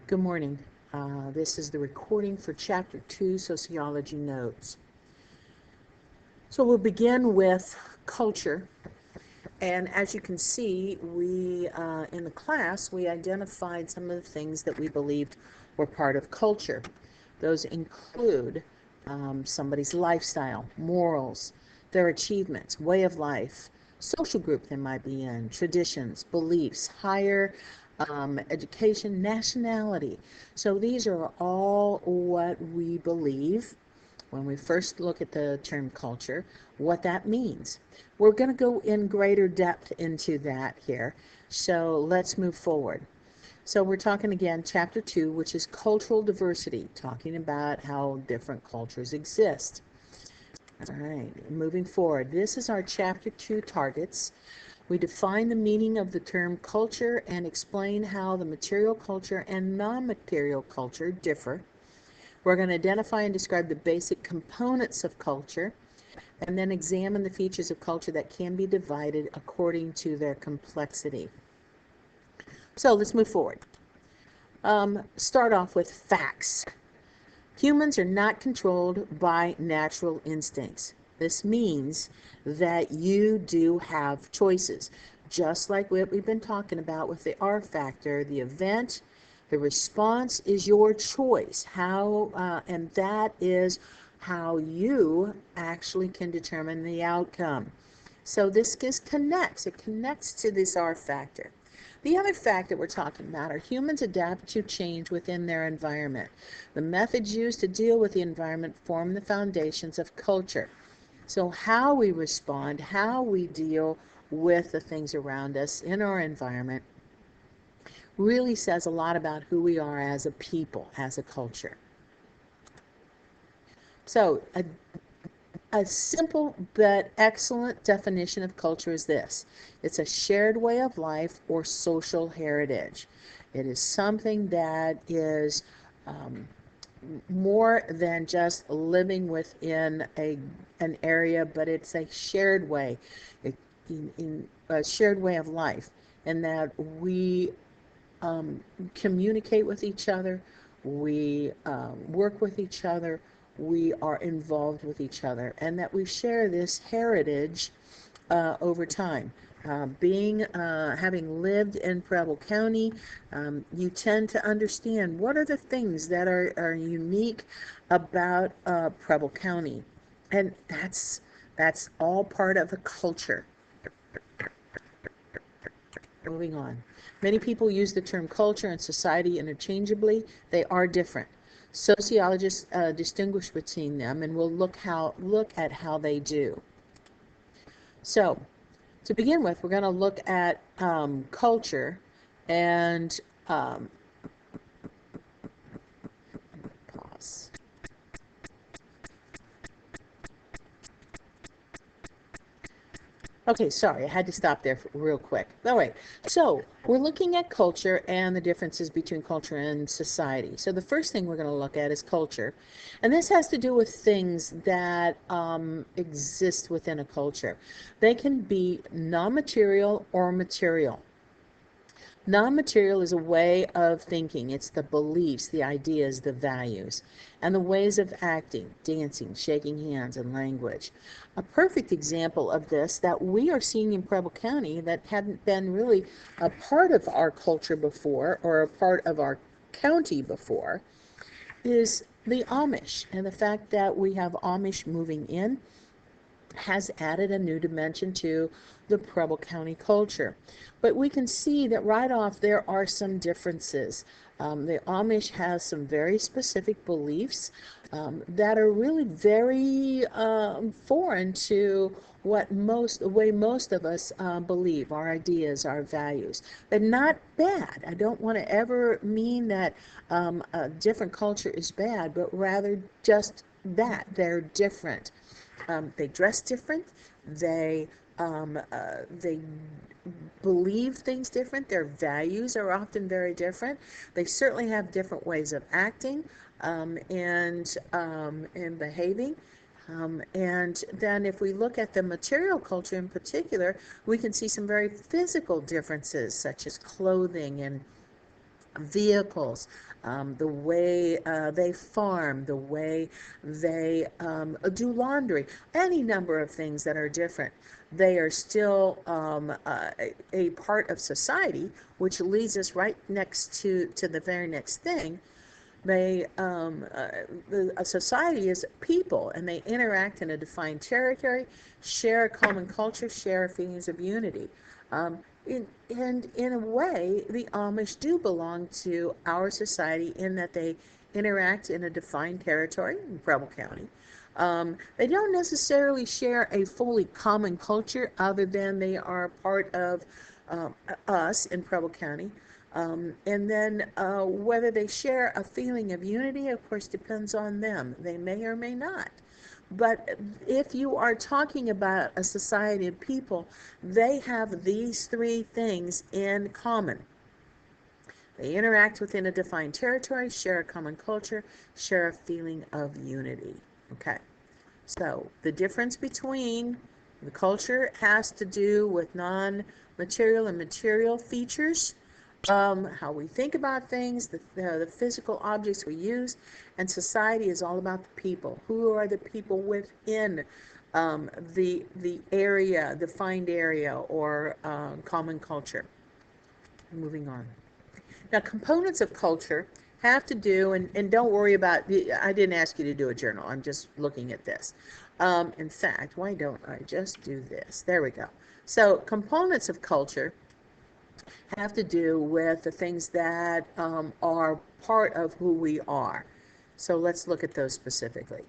Good morning. This is the recording for Chapter 2, Sociology Notes. So we'll begin with culture. And as you can see, in the class, we identified some of the things that we believed were part of culture. Those include somebody's lifestyle, morals, their achievements, way of life, social group they might be in, traditions, beliefs, higher education, nationality. So these are all what we believe when we first look at the term culture, what that means. We're going to go in greater depth into that here. So let's move forward. So we're talking again, Chapter 2, which is cultural diversity, talking about how different cultures exist. All right, moving forward. This is our Chapter 2 targets. We define the meaning of the term culture and explain how the material culture and non-material culture differ. We're going to identify and describe the basic components of culture, and then examine the features of culture that can be divided according to their complexity. So let's move forward. Start off with facts. Humans are not controlled by natural instincts. This means that you do have choices, just like what we've been talking about with the R factor. The event, the response is your choice. And that is how you actually can determine the outcome. So this connects. It connects to this R factor. The other fact that we're talking about are humans adapt to change within their environment. The methods used to deal with the environment form the foundations of culture. So how we respond, how we deal with the things around us in our environment really says a lot about who we are as a people, as a culture. So a simple but excellent definition of culture is this. It's a shared way of life or social heritage. It is something that is more than just living within an area, but it's a shared way, a shared way of life, and that we communicate with each other, we work with each other, we are involved with each other, and that we share this heritage over time. Having lived in Preble County, you tend to understand what are the things that are unique about Preble County, and that's all part of a culture. Moving on. Many people use the term culture and society interchangeably. They are different. Sociologists distinguish between them, and we'll look at how they do. So, to begin with, we're going to look at culture, and pause. Okay, sorry, I had to stop there real quick. All right, so we're looking at culture and the differences between culture and society. So the first thing we're going to look at is culture, and this has to do with things that exist within a culture. They can be non-material or material. Non-material is a way of thinking. It's the beliefs, the ideas, the values, and the ways of acting, dancing, shaking hands, and language. A perfect example of this that we are seeing in Preble County that hadn't been really a part of our culture before, or a part of our county before, is the Amish. And the fact that we have Amish moving in has added a new dimension to the Preble County culture. But we can see that right off there are some differences. The Amish has some very specific beliefs that are really very foreign to the way most of us believe, our ideas, our values. They're not bad. I don't want to ever mean that a different culture is bad, but rather just that they're different. They dress different. They believe things different. Their values are often very different. They certainly have different ways of acting and behaving. And then if we look at the material culture in particular, we can see some very physical differences, such as clothing and vehicles, the way they farm, the way they do laundry, any number of things that are different. They are still a part of society, which leads us right next to the very next thing. A society is people, and they interact in a defined territory, share a common culture, share feelings of unity. Um, and in a way, the Amish do belong to our society in that they interact in a defined territory in Preble County. They don't necessarily share a fully common culture, other than they are part of us in Preble County. And then whether they share a feeling of unity, of course, depends on them. They may or may not. But if you are talking about a society of people, they have these three things in common. They interact within a defined territory, share a common culture, share a feeling of unity. Okay, so the difference between the culture has to do with non-material and material features, how we think about things, the physical objects we use, and society is all about the people. Who are the people within the area, defined area, or common culture? Moving on. Now, components of culture have to do, and don't worry about, I didn't ask you to do a journal. I'm just looking at this. In fact, why don't I just do this? There we go. So components of culture have to do with the things that are part of who we are. So let's look at those specifically.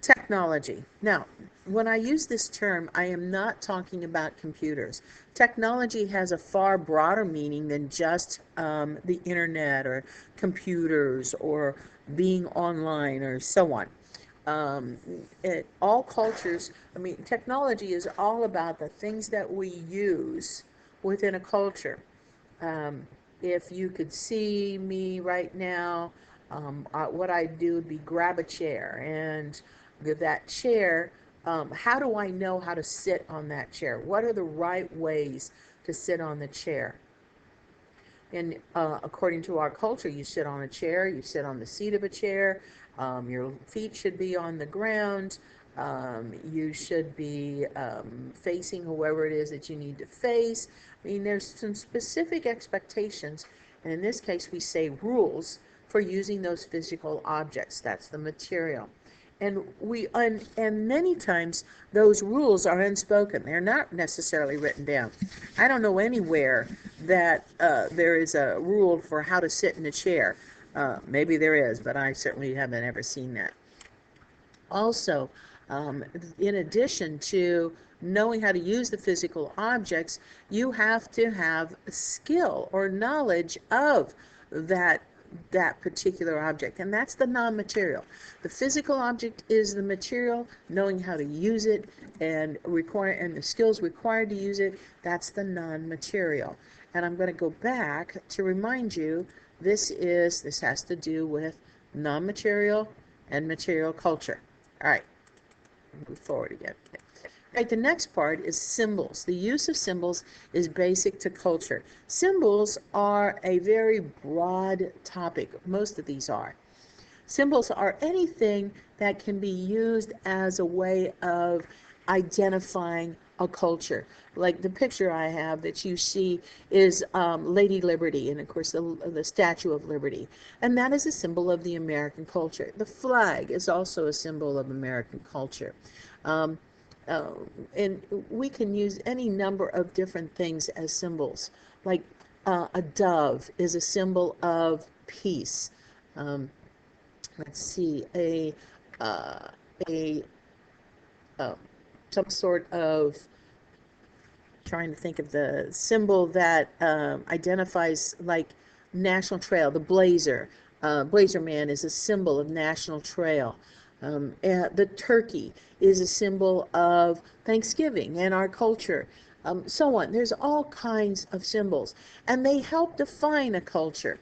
Technology. Now, when I use this term, I am not talking about computers. Technology has a far broader meaning than just the internet or computers or being online or so on. All cultures, I mean, technology is all about the things that we use within a culture. Um, if you could see me right now, what I'd do would be grab a chair, and with that chair, how do I know how to sit on that chair? What are the right ways to sit on the chair? And according to our culture, you sit on a chair, you sit on the seat of a chair, your feet should be on the ground, you should be facing whoever it is that you need to face. I mean, there's some specific expectations, and in this case, we say rules for using those physical objects. That's the material. And many times those rules are unspoken. They're not necessarily written down. I don't know anywhere that there is a rule for how to sit in a chair. Maybe there is, but I certainly haven't ever seen that. Also, in addition to knowing how to use the physical objects, you have to have skill or knowledge of that particular object, and that's the non-material. The physical object is the material. Knowing how to use it and the skills required to use it, that's the non-material. And I'm going to go back to remind you, this has to do with non-material and material culture. All right, move forward again. All right, the next part is symbols. The use of symbols is basic to culture. Symbols are a very broad topic. Most of these are. Symbols are anything that can be used as a way of identifying a culture. Like the picture I have that you see is Lady Liberty, and of course the Statue of Liberty. And that is a symbol of the American culture. The flag is also a symbol of American culture. Um, uh, and we can use any number of different things as symbols. Like a dove is a symbol of peace. Um, let's see, uh, a uh, some sort of, trying to think of the symbol that identifies, like National Trail, the blazer. Blazer man is a symbol of National Trail. The turkey is a symbol of Thanksgiving and our culture. So on. There's all kinds of symbols, and they help define a culture.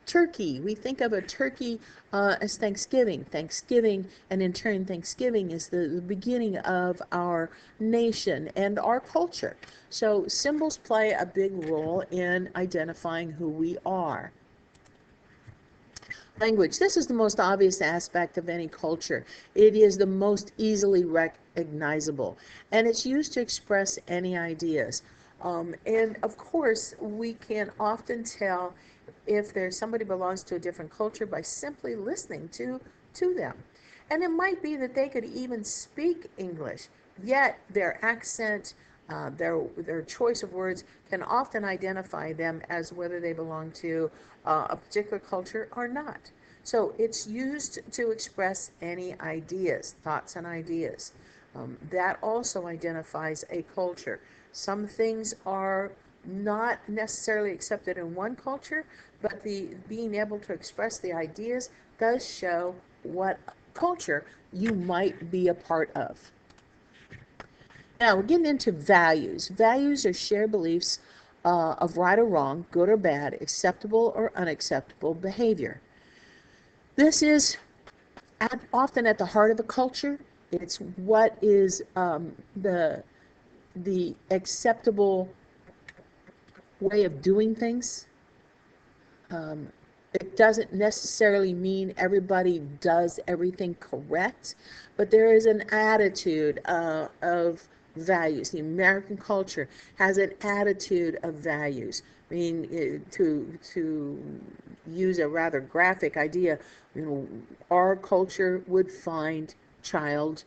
Turkey, we think of a turkey as Thanksgiving. Thanksgiving, and in turn, Thanksgiving is the beginning of our nation and our culture. So symbols play a big role in identifying who we are. Language. This is the most obvious aspect of any culture. It is the most easily recognizable, and it's used to express any ideas. And of course, we can often tell if there's somebody belongs to a different culture by simply listening to them. And it might be that they could even speak English, yet their accent, their choice of words can often identify them as whether they belong to a particular culture or not. So it's used to express any ideas, thoughts and ideas. That also identifies a culture. Some things are not necessarily accepted in one culture, but the being able to express the ideas does show what culture you might be a part of. Now we're getting into values. Values are shared beliefs of right or wrong, good or bad, acceptable or unacceptable behavior. This is often at the heart of a culture. It's what is the acceptable way of doing things. It doesn't necessarily mean everybody does everything correct, but there is an attitude of values. The American culture has an attitude of values. I mean, to use a rather graphic idea, our culture would find child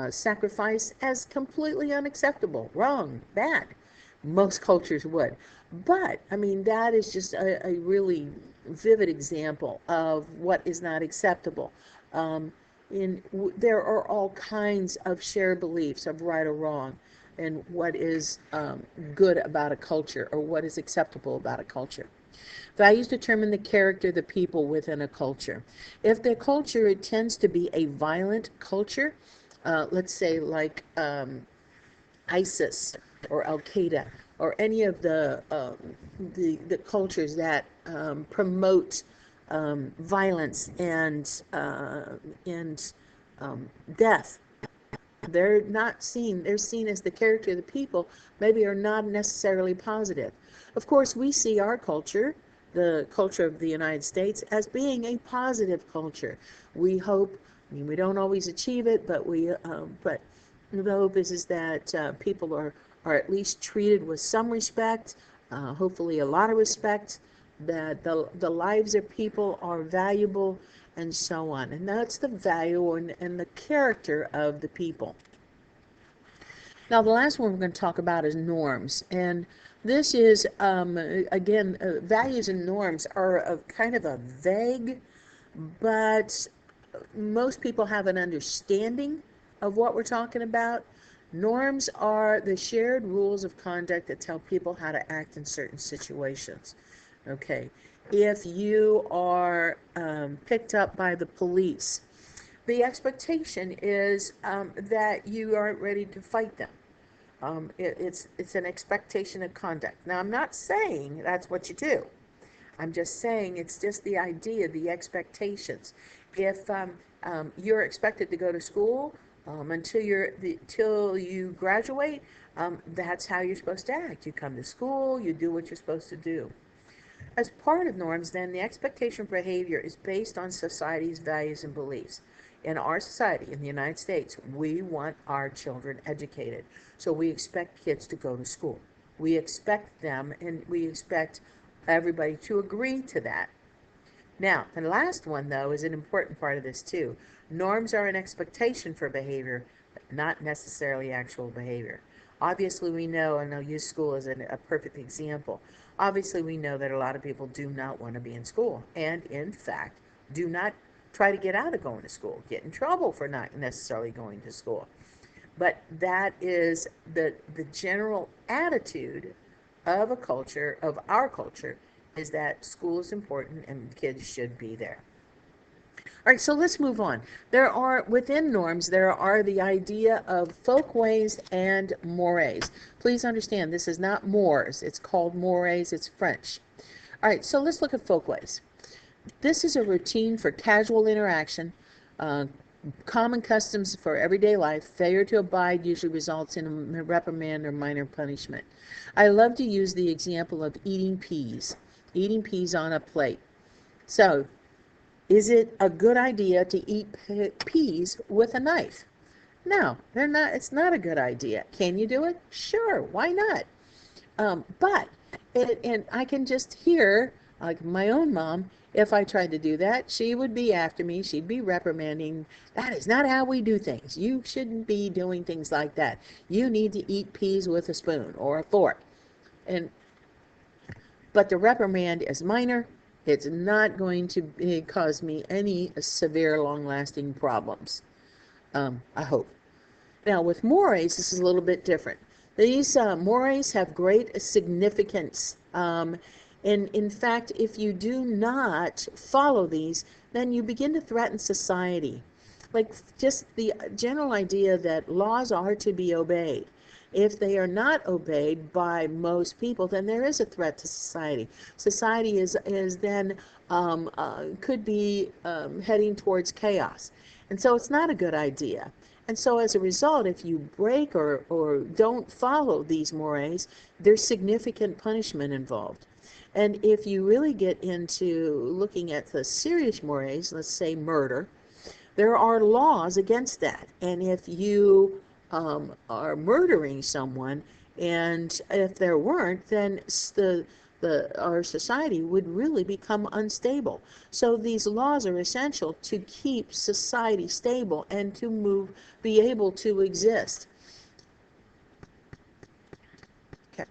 sacrifice as completely unacceptable, wrong, bad. Most cultures would. But, I mean, that is just a really vivid example of what is not acceptable. There are all kinds of shared beliefs of right or wrong and what is good about a culture or what is acceptable about a culture. Values determine the character of the people within a culture. If the culture it tends to be a violent culture, let's say like ISIS or Al Qaeda or any of the cultures that promote violence and death. They're seen as the character of the people, maybe are not necessarily positive. Of course, we see our culture, the culture of the United States, as being a positive culture. We hope, I mean, we don't always achieve it, but the hope is that people are at least treated with some respect, hopefully a lot of respect, that the lives of people are valuable, and so on. And that's the value and the character of the people. Now, the last one we're going to talk about is norms. And this is, again, values and norms are kind of a vague, but most people have an understanding of what we're talking about. Norms are the shared rules of conduct that tell people how to act in certain situations. Okay, if you are picked up by the police, the expectation is that you aren't ready to fight them. It's an expectation of conduct. Now, I'm not saying that's what you do. I'm just saying it's just the idea, the expectations. If you're expected to go to school until you graduate, that's how you're supposed to act. You come to school, you do what you're supposed to do. As part of norms, then, the expectation of behavior is based on society's values and beliefs. In our society, in the United States, we want our children educated. So we expect kids to go to school. We expect them, and we expect everybody to agree to that. Now, the last one, though, is an important part of this, too. Norms are an expectation for behavior, not necessarily actual behavior. Obviously, we know, and I'll use school as a perfect example. Obviously, we know that a lot of people do not want to be in school, and in fact, do not try to get out of going to school, get in trouble for not necessarily going to school. But that is the general attitude of a culture, of our culture, is that school is important and kids should be there. All right, so let's move on. Within norms, there are the idea of folkways and mores. Please understand, this is not mores. It's called mores. It's French. All right, so let's look at folkways. This is a routine for casual interaction, common customs for everyday life. Failure to abide usually results in a reprimand or minor punishment. I love to use the example of eating peas on a plate. So Is it a good idea to eat peas with a knife? No, they're not. It's not a good idea. Can you do it? Sure, why not? But and I can just hear, like my own mom, if I tried to do that, she would be after me. She'd be reprimanding. That is not how we do things. You shouldn't be doing things like that. You need to eat peas with a spoon or a fork. And but the reprimand is minor. It's not going to cause me any severe, long-lasting problems. I hope. Now, with mores, this is a little bit different. These mores have great significance. And in fact, if you do not follow these, then you begin to threaten society. Like just the general idea that laws are to be obeyed. If they are not obeyed by most people, then there is a threat to society. Society is then could be heading towards chaos. And so it's not a good idea. And so as a result, if you break or don't follow these mores, there's significant punishment involved. And if you really get into looking at the serious mores, let's say murder, there are laws against that. And if you are murdering someone, and if there weren't, then our society would really become unstable. So these laws are essential to keep society stable and to be able to exist. Okay.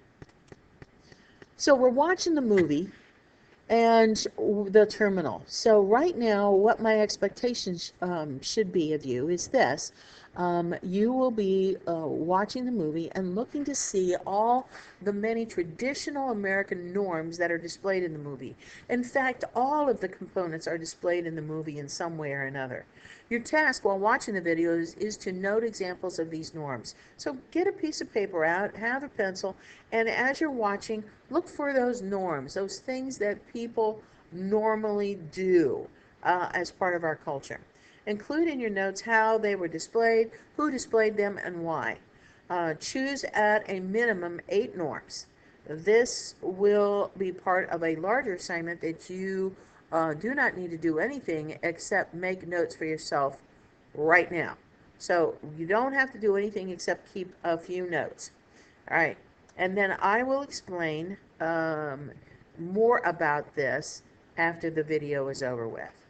So we're watching the movie and the terminal. So right now, what my expectations should be of you is this. You will be watching the movie and looking to see all the many traditional American norms that are displayed in the movie. In fact, all of the components are displayed in the movie in some way or another. Your task while watching the videos is to note examples of these norms. So get a piece of paper out, have a pencil, and as you're watching, look for those norms, those things that people normally do as part of our culture. Include in your notes how they were displayed, who displayed them, and why. Choose at a minimum 8 norms. This will be part of a larger assignment that you do not need to do anything except make notes for yourself right now. So you don't have to do anything except keep a few notes. All right. And then I will explain more about this after the video is over with.